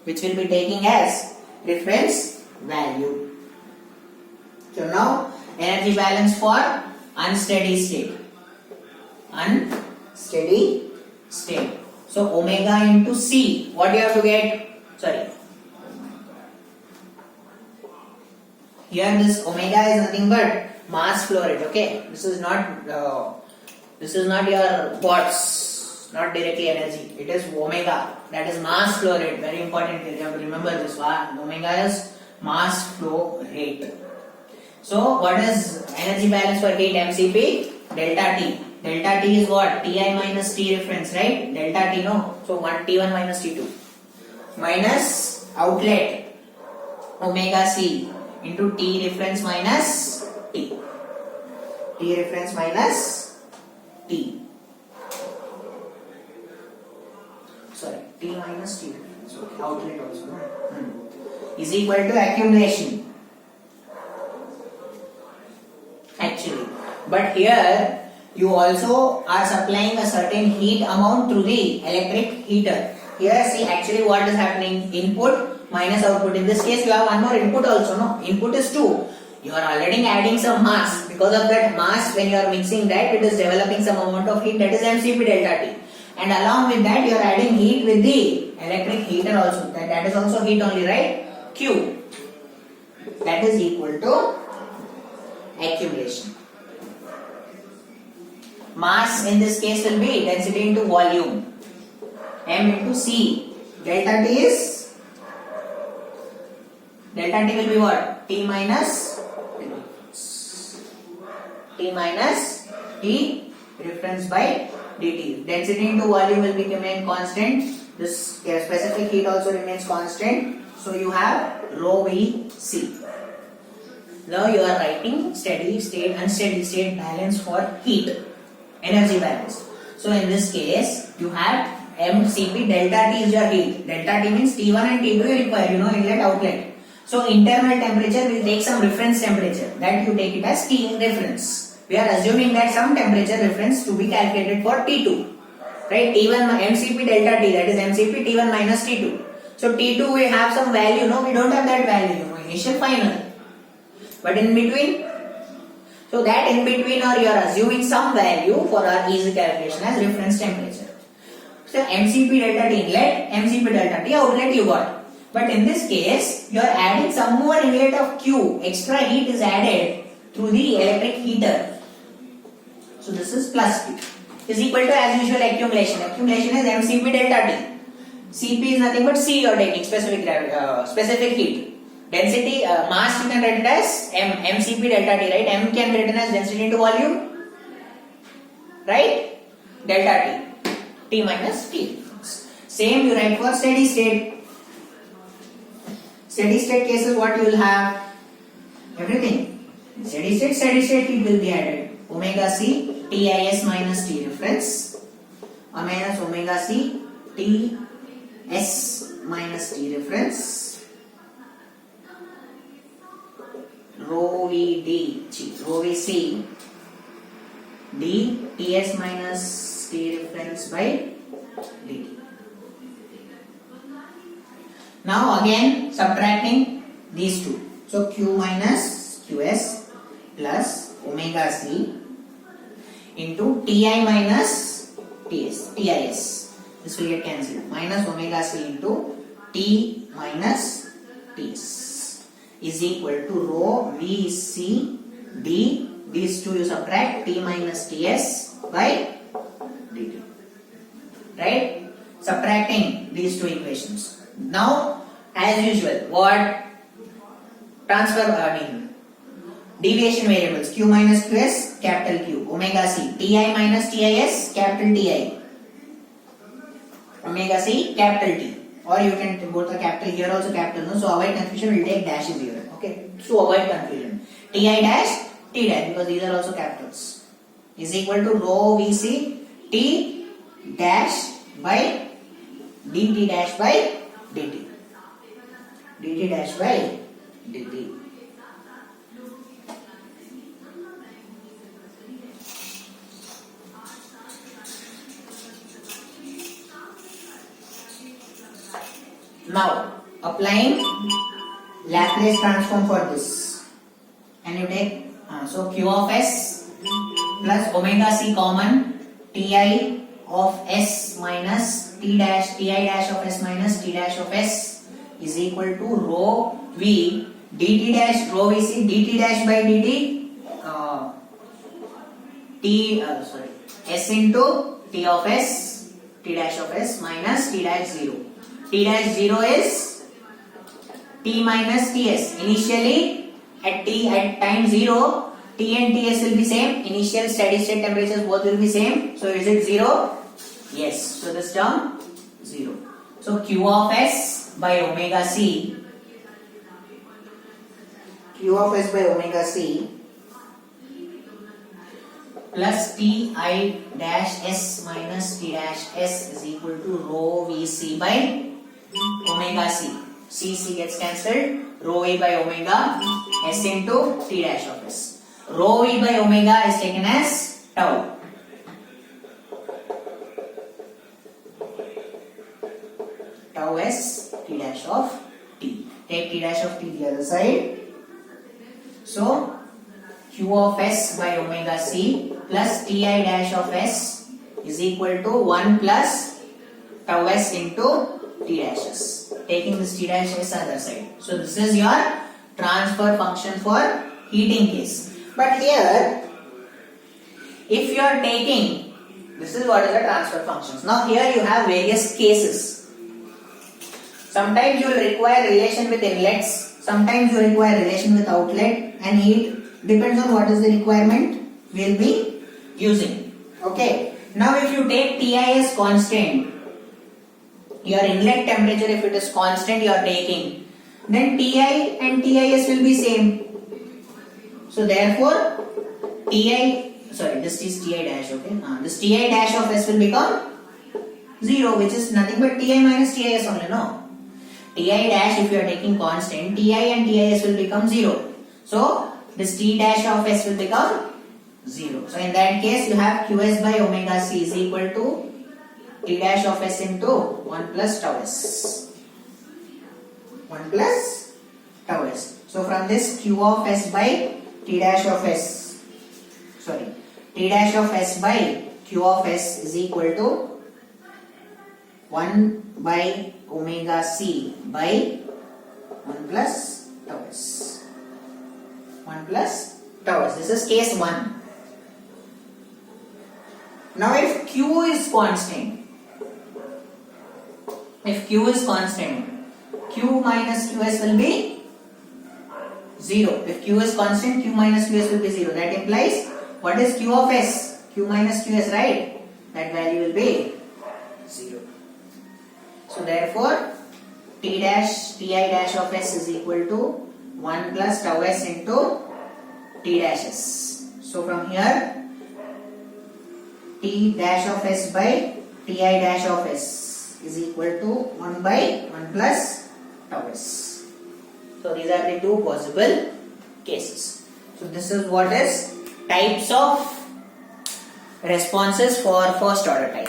which will be taking as reference value. So now energy balance for unsteady state. Unsteady state. So omega into C. What do you have to get? Sorry. Here this omega is nothing but mass flow rate. Okay. This is not your watts, not directly energy. It is omega. That is mass flow rate. Very important. You have to remember this one. Omega is mass flow rate. So what is energy balance for heat? MCP delta T. Delta T is what? Ti minus T reference, right? Delta T, no? So T1 minus T2 minus outlet omega C into T reference minus T. T reference minus T. Sorry, T minus T reference. Okay, outlet also, no? Is equal to accumulation. Actually, but here you also are supplying a certain heat amount through the electric heater. Here see actually what is happening, input minus output. In this case you have one more input also, no? Input is 2. You are already adding some mass. Because of that mass, when you are mixing that, it is developing some amount of heat, that is MCP delta T. And along with that you are adding heat with the electric heater also. That is also heat only, right? Q. That is equal to accumulation. Mass in this case will be density into volume. M into C. Delta T will be what? T minus T reference by dt. Density into volume will remain constant. This specific heat also remains constant. So you have rho V C. Now you are writing steady state, unsteady state balance for heat, energy balance. So in this case, you have MCP delta T is your heat. Delta T means T1 and T2 you require, inlet outlet. So internal temperature will take some reference temperature. That you take it as T reference. We are assuming that some temperature reference to be calculated for T2. Right? T1 MCP delta T, that is MCP T1 minus T2. So T2 we have some value, no? We don't have that value, initial final. But in between, so that in between or you are assuming some value for our easy calculation as reference temperature. So MCP delta T inlet, MCP delta T outlet you got. But in this case, you are adding some more inlet of Q. Extra heat is added through the electric heater. So this is plus Q. Is equal to as usual accumulation. Accumulation is MCP delta T. CP is nothing but C you are taking, specific heat. Density, mass you can write it as MCP delta T, right? M can be written as density into volume, right? Delta T, T minus T. Same you write for steady state. Steady state cases what you will have? Everything. Steady state heat will be added. Omega C, TIS minus T reference. Minus omega C, TS minus T reference. Rho V C D Ts minus T reference by dt. Now again subtracting these two. So Q minus Qs plus omega C into Ti minus TIS. This will get cancelled. Minus omega C into T minus Ts is equal to rho V C D. These two you subtract, T minus Ts by dt. Right? Subtracting these two equations. Now, as usual, what? Deviation variables. Q minus Qs, capital Q. Omega C. Ti minus Tis, capital Ti. Omega C, capital T. Or you can go to the capital here also capital, no? So avoid confusion, we'll take dashes here. Okay? So avoid confusion. Ti dash, T dash, because these are also capitals. Is equal to rho Vc T dash by dt dash by dt. Dt dash by dt. Now applying Laplace transform for this, and you take so q of s plus omega c common, ti of s minus ti dash of s minus t dash of s is equal to rho v dt dash rho vc dt dash by dt s into t of s t dash of s minus t dash 0. T dash 0 is t minus ts. Initially at time 0, t and ts will be same. Initial steady state temperatures both will be same. So is it 0? Yes. So this term 0. So q of s by omega c, q of s by omega c plus ti dash s minus t dash s is equal to rho vc by omega c. C gets cancelled. Rho v by omega s into t dash of s. Rho v by omega is taken as tau. Tau s t dash of t. Take t dash of t the other side. So q of s by omega c plus ti dash of s is equal to 1 plus tau s into t dash s. Taking this t dash s other side. So this is your transfer function for heating case. But here, if you are taking, this is what is the transfer functions. Now here you have various cases. Sometimes you will require relation with inlets, sometimes you require relation with outlet, and heat depends on what is the requirement we will be using. Okay. Now if you take Ti as constant, your inlet temperature, if it is constant you are taking, then Ti and Tis will be same. So therefore this is Ti dash, okay. This Ti dash of s will become 0, which is nothing but Ti minus Tis only, no. Ti dash, if you are taking constant, Ti and Tis will become 0. So this T dash of s will become 0. So in that case you have Qs by omega c is equal to T dash of s into 1 plus tau s. 1 plus tau s. So from this Q of s by T dash of s, T dash of s by Q of s is equal to 1 by omega c by 1 plus tau s. 1 plus tau s. This is case 1. Now if Q is constant, Q minus Qs will be 0. If Q is constant, Q minus Qs will be 0. That implies, what is Q of s? Q minus Qs, right? That value will be 0. So therefore, Ti dash of s is equal to 1 plus tau s into T dash s. So from here, T dash of s by Ti dash of s is equal to 1 by 1 plus tau s. So these are the two possible cases. So this is what is types of responses for first order type.